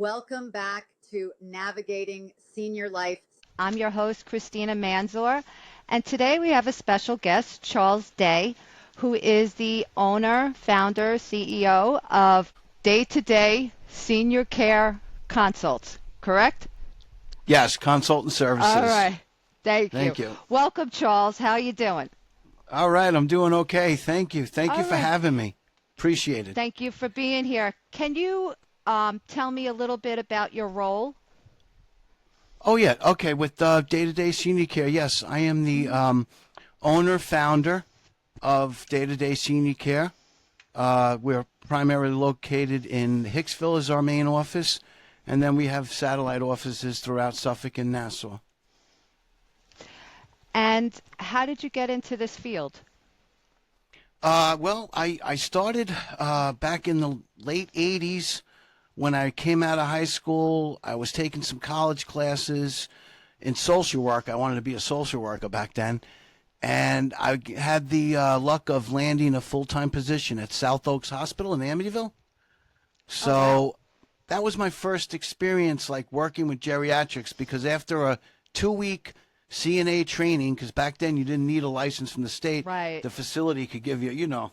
Welcome back to Navigating Senior Life. I'm your host, Christina Manzoor, and today we have a special guest, Charles Day, who is the owner, founder, CEO of Day-to-Day Senior Care Consults, correct? Yes, consultant services. All right. Thank Thank you. you. Welcome, Charles. How are you doing? All right, I'm doing okay. Thank you. Thank All you for right. having me. Appreciate it. Thank you for being here. Can you tell me a little bit about your role? Oh, yeah. Okay, with Day-to-Day Senior Care, yes, I am the owner, founder of Day-to-Day Senior Care. We're primarily located in Hicksville is our main office, and then we have satellite offices throughout Suffolk and Nassau. And how did you get into this field? Well, I started back in the late 80s when I came out of high school. I was taking some college classes in social work. I wanted to be a social worker back then. And I had the luck of landing a full-time position at South Oaks Hospital in Amityville. So wow. that was my first experience like working with geriatrics, because after a 2-week CNA training, because back then you didn't need a license from the state. Right. The facility could give you.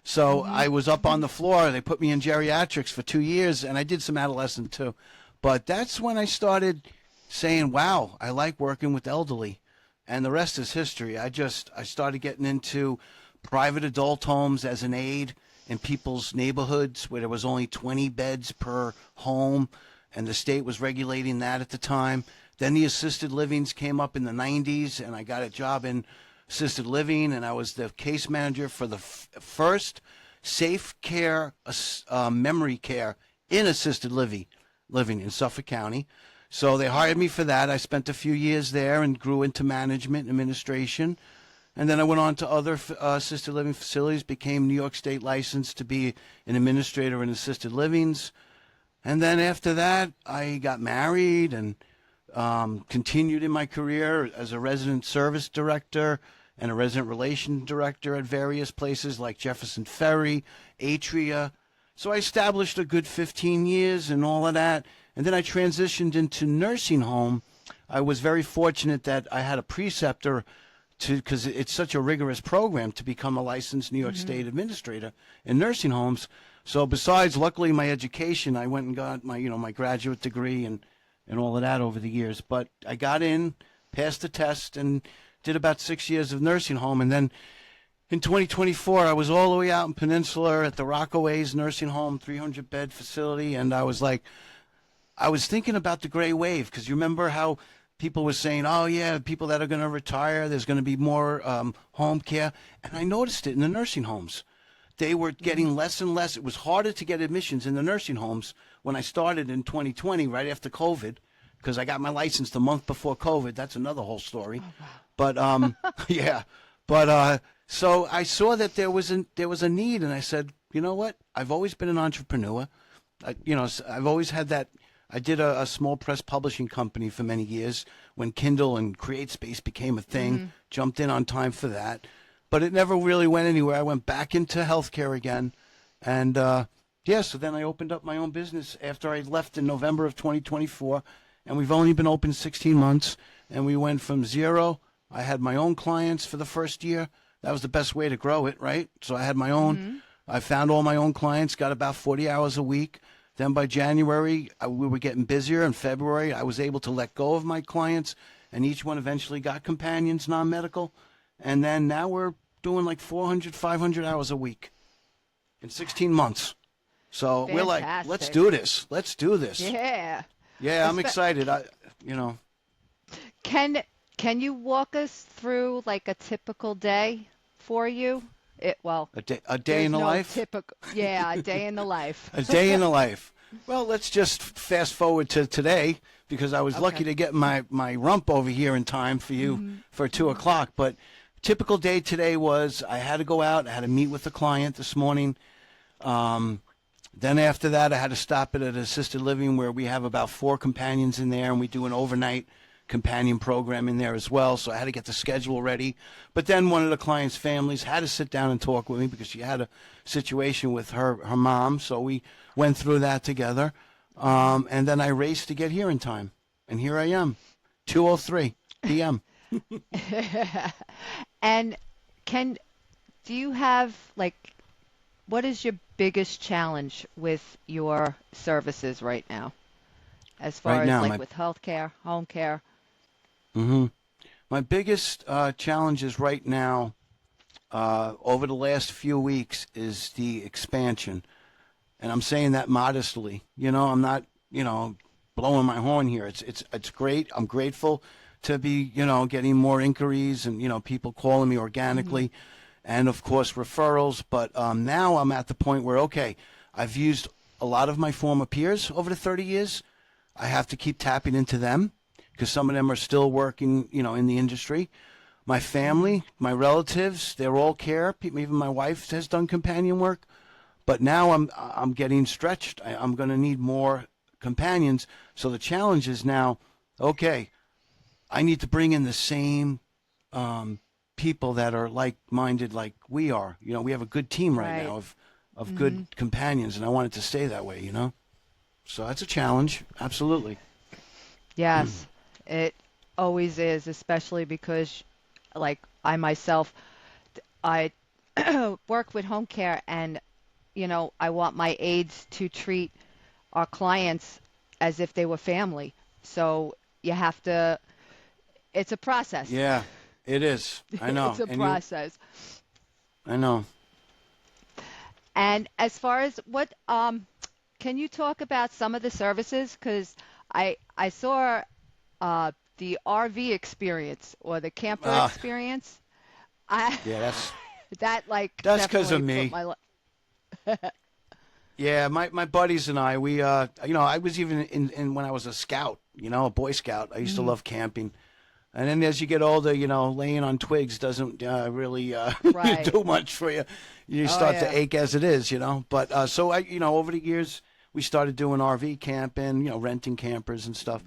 So I was up on the floor. They put me in geriatrics for 2 years, and I did some adolescent too. But that's when I started saying, wow, I like working with elderly. And the rest is history. I started getting into private adult homes as an aide in people's neighborhoods where there was only 20 beds per home, and the state was regulating that at the time. Then the assisted livings came up in the 90s, and I got a job in assisted living, and I was the case manager for the first safe care memory care in assisted living in Suffolk County. So they hired me for that. I spent a few years there and grew into management and administration. And then I went on to other assisted living facilities, became New York State licensed to be an administrator in assisted livings. And then after that, I got married and continued in my career as a resident service director and a resident relation director at various places like Jefferson Ferry, Atria. So I established a good 15 years and all of that. And then I transitioned into nursing home. I was very fortunate that I had a preceptor because it's such a rigorous program to become a licensed New York State administrator in nursing homes. So besides, luckily, my education, I went and got my graduate degree and all of that over the years. But I got in, passed the test, and did about 6 years of nursing home. And then in 2024, I was all the way out in Peninsula at the Rockaways nursing home, 300-bed facility. And I was thinking about the gray wave, because you remember how people were saying, oh, yeah, people that are going to retire, there's going to be more home care. And I noticed it in the nursing homes. They were getting less and less. It was harder to get admissions in the nursing homes when I started in 2020, right after COVID, because I got my license the month before COVID. That's another whole story. Oh, wow. But, yeah. But so I saw that there was a need, and I said, you know what? I've always been an entrepreneur. I've always had that. I did a small press publishing company for many years when Kindle and CreateSpace became a thing. Jumped in on time for that. But it never really went anywhere. I went back into healthcare again. And, so then I opened up my own business after I left in November of 2024. And we've only been open 16 months. And we went from zero. I had my own clients for the first year. That was the best way to grow it, right? So I had my own. I found all my own clients, got about 40 hours a week. Then by January, we were getting busier. In February, I was able to let go of my clients, and each one eventually got companions, non-medical. And then now we're doing like 400, 500 hours a week in 16 months. So Fantastic. We're like, let's do this. Let's do this. Yeah. Yeah, I'm excited. Can you walk us through like a typical day for you? A day in the life? A day in the life. A day in the life. Well, let's just fast forward to today, because I was lucky to get my rump over here in time for you for 2 o'clock. But typical day today was I had to go out. I had to meet with a client this morning. Then after that, I had to stop at an assisted living where we have about 4 companions in there, and we do an overnight companion program in there as well. So I had to get the schedule ready. But then one of the clients' families had to sit down and talk with me because she had a situation with her mom. So we went through that together. And then I raced to get here in time. And here I am, 2:03 p.m. And do you have what is your biggest challenge with your services right now, as far Right as now, with healthcare, home care? hmm my biggest challenges right now, over the last few weeks, is the expansion. And I'm saying that modestly. I'm not, blowing my horn here. It's great. I'm grateful to be, getting more inquiries and, people calling me organically, and of course referrals. But now I'm at the point where, okay, I've used a lot of my former peers over the 30 years. I have to keep tapping into them because some of them are still working, in the industry. My family, my relatives, they're all care. Even my wife has done companion work. But now I'm getting stretched. I'm going to need more companions. So the challenge is now, okay, I need to bring in the same people that are like-minded like we are. We have a good team right now of good companions, and I want it to stay that way, So that's a challenge, absolutely. Yes, it always is, especially because, I myself, I work with home care, and I want my aides to treat our clients as if they were family. So you have to. It's a process. Yeah, it is. I know. It's a process. I know. And as far as can you talk about some of the services? Because I saw the RV experience or the camper experience. Yeah, that's that's because of me. Yeah, my buddies and I, we I was even in when I was a scout, a Boy Scout. I used to love camping. And then as you get older, laying on twigs doesn't really Right. do much for you. You start to ache as it is, But so I, over the years, we started doing RV camping, renting campers and stuff.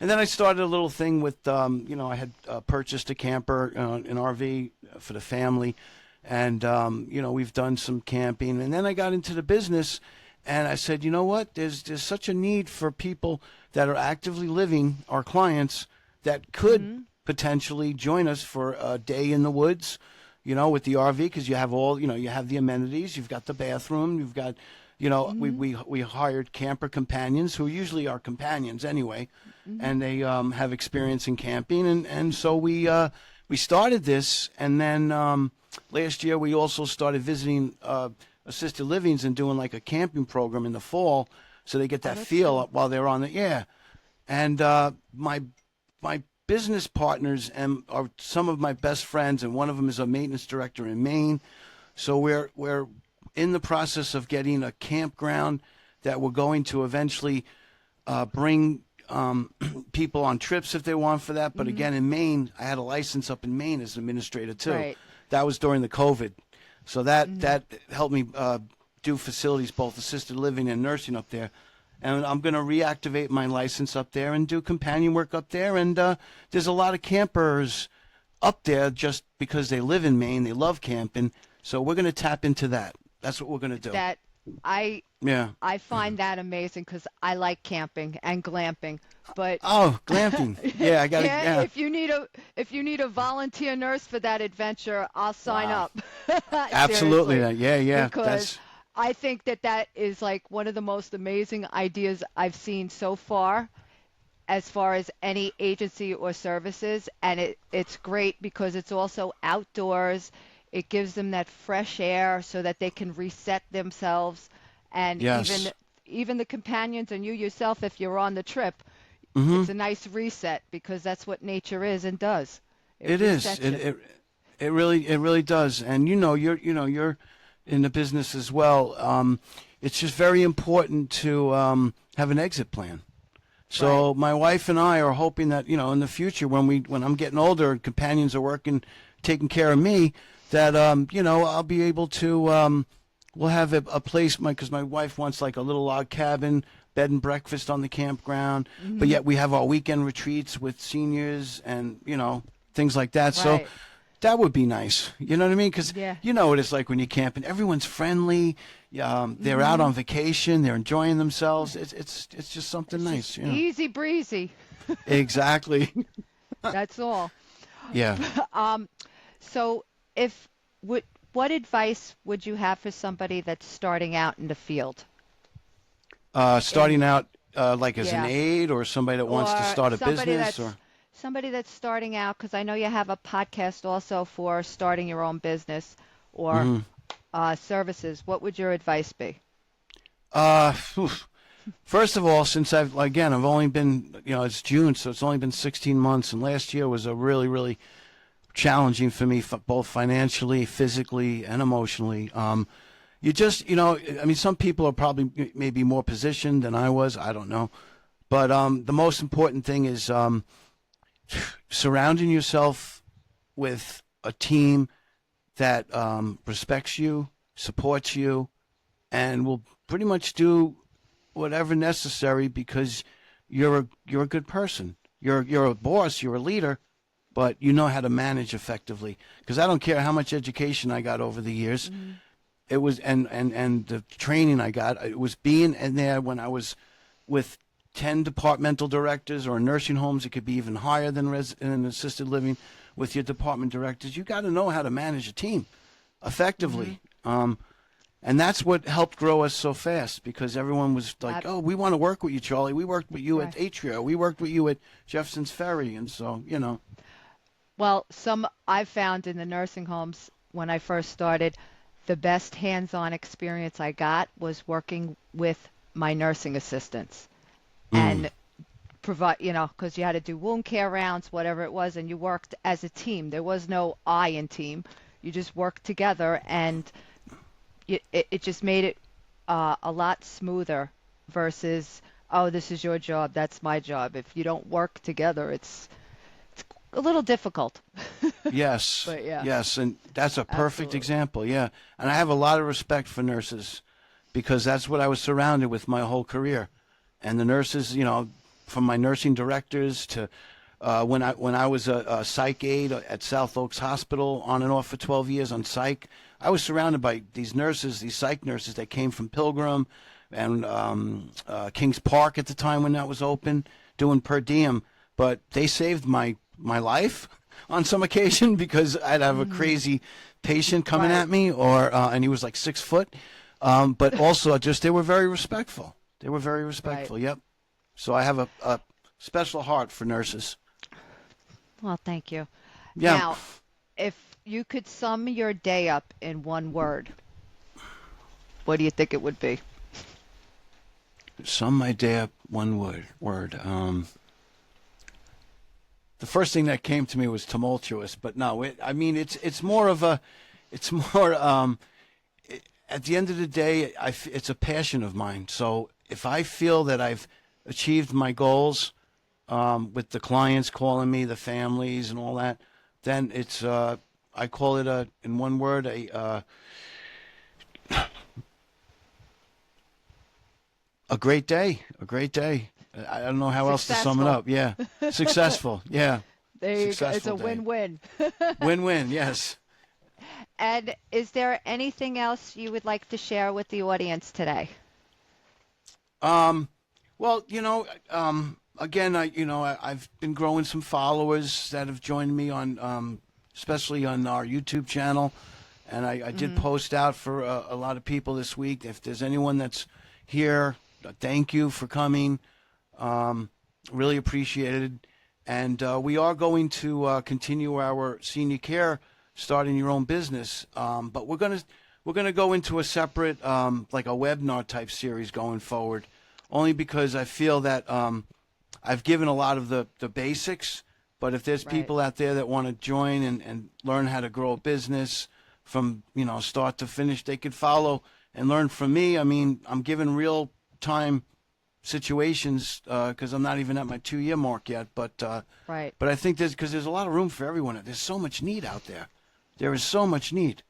And then I started a little thing with, I had purchased a camper, an RV for the family. And, we've done some camping. And then I got into the business, and I said, you know what? There's such a need for people that are actively living, our clients, that could potentially join us for a day in the woods, with the RV, because you have you have the amenities, you've got the bathroom, you've got, we hired camper companions who usually are companions anyway, and they have experience in camping, and so we started this, and then last year we also started visiting assisted livings and doing like a camping program in the fall, so they get that feel while they're on the and my business partners are some of my best friends, and one of them is a maintenance director in Maine. So we're in the process of getting a campground that we're going to eventually bring people on trips if they want for that. But again, in Maine, I had a license up in Maine as an administrator too. Right. That was during the COVID. So that helped me do facilities, both assisted living and nursing up there. And I'm going to reactivate my license up there and do companion work up there. And there's a lot of campers up there just because they live in Maine. They love camping. So we're going to tap into that. That's what we're going to do. I find that amazing because I like camping and glamping. But glamping. Yeah, I got to. Yeah. If you need a volunteer nurse for that adventure, I'll sign up. Absolutely. Yeah. Because I think that is one of the most amazing ideas I've seen so far as any agency or services. And it's great because it's also outdoors. It gives them that fresh air so that they can reset themselves. And even the companions and you yourself, if you're on the trip, it's a nice reset because that's what nature is and does. It is. It really does. And you're in the business as well. It's just very important to have an exit plan. So my wife and I are hoping that in the future when I'm getting older and companions are taking care of me, that I'll be able to we'll have a place because my wife wants like a little log cabin, bed and breakfast on the campground, but yet we have our weekend retreats with seniors and things like that. So that would be nice. You know what I mean? Because you know what it's like when you're camping. Everyone's friendly. they're out on vacation, they're enjoying themselves. It's just something It's nice, just you know. easy breezy. Exactly. That's all. Yeah. So if what advice would you have for somebody that's starting out in the field? Starting And out like as an yeah, aide or somebody that wants to or start a business or. somebody that's starting out, because I know you have a podcast also for starting your own business or Hmm. services. What would your advice be? Phew. First of all, since I've only been, it's June, so it's only been 16 months, and last year was a really, really challenging for me, both financially, physically, and emotionally. You just, I mean, some people are probably maybe more positioned than I was. I don't know. But the most important thing is surrounding yourself with a team that respects you, supports you, and will pretty much do whatever necessary because you're a good person. You're a boss. You're a leader, but you know how to manage effectively. Because I don't care how much education I got over the years. It was and the training I got. It was being in there when I was with 10 departmental directors, or in nursing homes. It could be even higher than in assisted living with your department directors. You got to know how to manage a team effectively. And that's what helped grow us so fast, because everyone was like, oh, we want to work with you, Charlie. We worked with you at Atrio. We worked with you at Jefferson's Ferry. And so, Well, I've found in the nursing homes when I first started, the best hands-on experience I got was working with my nursing assistants and provide, because you had to do wound care rounds, whatever it was, and you worked as a team. There was no I in team. You just worked together, and it just made it a lot smoother versus, oh, this is your job, that's my job. If you don't work together, it's a little difficult. Yes, But yeah, yes, and that's a perfect absolutely. example, yeah. And I have a lot of respect for nurses because that's what I was surrounded with my whole career. And the nurses, from my nursing directors to when I was a psych aide at South Oaks Hospital on and off for 12 years on psych, I was surrounded by these nurses, these psych nurses that came from Pilgrim and Kings Park at the time when that was open, doing per diem. But they saved my life on some occasion because I'd have a crazy patient coming Right. at me, and he was like 6 foot. But also just they were very respectful. They were very respectful. Right. Yep. So I have a special heart for nurses. Well, thank you. Yeah. Now, if you could sum your day up in one word, what do you think it would be? Sum my day up one word. The first thing that came to me was tumultuous, but no, it's more of a, it's more at the end of the day, it's a passion of mine. So if I feel that I've achieved my goals with the clients calling me, the families, and all that, then it's I call it in one word a great day. A great day. I don't know how else to sum it Successful. up. Yeah, successful. Yeah, There you go. It's successful a day. win-win. Win-win. Yes. And is there anything else you would like to share with the audience today? Well, again, I've been growing some followers that have joined me on, especially on our YouTube channel, and I did post out for a lot of people this week. If there's anyone that's here, thank you for coming. Really appreciated. And we are going to continue our senior care, starting your own business. But we're gonna go into a separate, like a webinar type series going forward, only because I feel that I've given a lot of the basics. But if there's Right. people out there that want to join and learn how to grow a business from start to finish, they could follow and learn from me. I mean, I'm giving real time situations because I'm not even at my 2-year mark yet. But Right. I think there's a lot of room for everyone. There's so much need out there. There is so much need.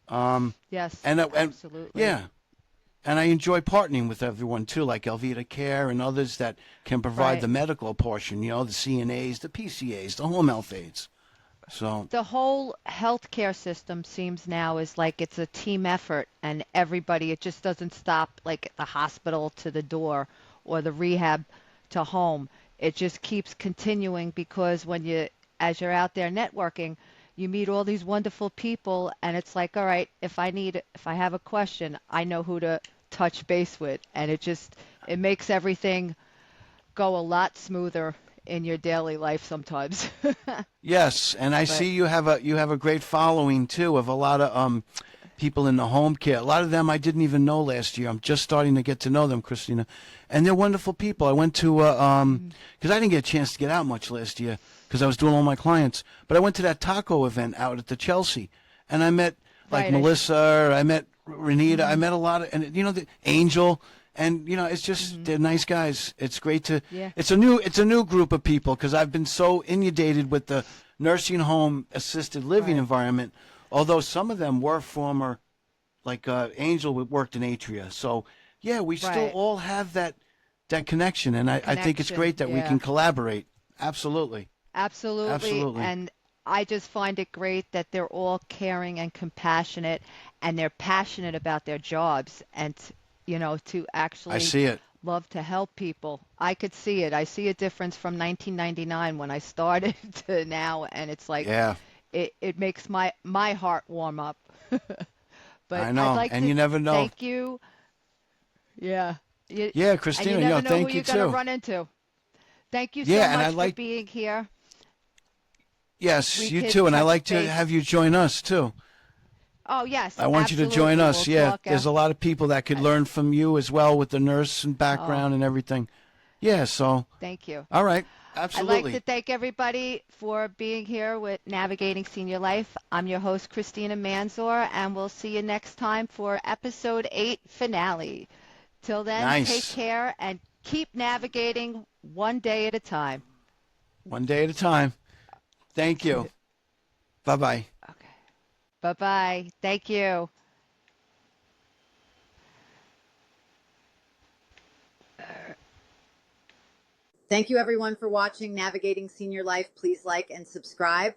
Yes, And absolutely. yeah, and I enjoy partnering with everyone too, like Elvita Care and others that can provide Right. the medical portion. The CNAs, the PCAs, the home health aides. So The whole healthcare system seems now is like it's a team effort, and everybody, it just doesn't stop like at the hospital to the door or the rehab to home. It just keeps continuing because as you're out there networking, you meet all these wonderful people, and it's like, all right, if I have a question, I know who to touch base with, and it makes everything go a lot smoother in your daily life sometimes. yes, and I But see you have a great following too of a lot of people in the home care. A lot of them I didn't even know last year. I'm just starting to get to know them, Christina, and they're wonderful people. I went to because I didn't get a chance to get out much last year because I was doing all my clients. But I went to that taco event out at the Chelsea, and I met like right, Melissa. I met Renita. I mhm, met a lot of, and the Angel. And it's just mhm, they're nice guys. It's great to. yeah, It's a new group of people because I've been so inundated with the nursing home assisted living right, environment. Although some of them were former, like Angel worked in Atria. So yeah, we still right. all have that connection, and I think it's Connection, great that we yeah. can collaborate. Absolutely, Absolutely. absolutely. And I just find it great that they're all caring and compassionate, and they're passionate about their jobs, and to I actually see it. love to help people. I could see it. I see a difference from 1999 when I started to now, and it's like Yeah, it makes my heart warm up. But I I'd know, like and to you never know. thank you. Yeah. You, Yeah, and you Christina. never know who Thank you you're going to too. run into. Thank you so Yeah, and I much for like. being here. Yes, We you could too, and I touch like to have base. you join us too. Oh, yes, I want you to join absolutely. We'll us. Yeah, talk there's a after. lot of people that could learn from you as well with the nurse and Oh, background and everything. Yeah, so, thank you. all right. I'd like to Absolutely. thank everybody for being here with Navigating Senior Life. I'm your host, Christina Manzoor, and we'll see you next time for episode 8 finale. Till then, take Nice. care and keep navigating one day at a time. One day at a time. Thank you. Bye-bye. Okay. Bye-bye. Thank you. Thank you everyone for watching Navigating Senior Life. Please like and subscribe.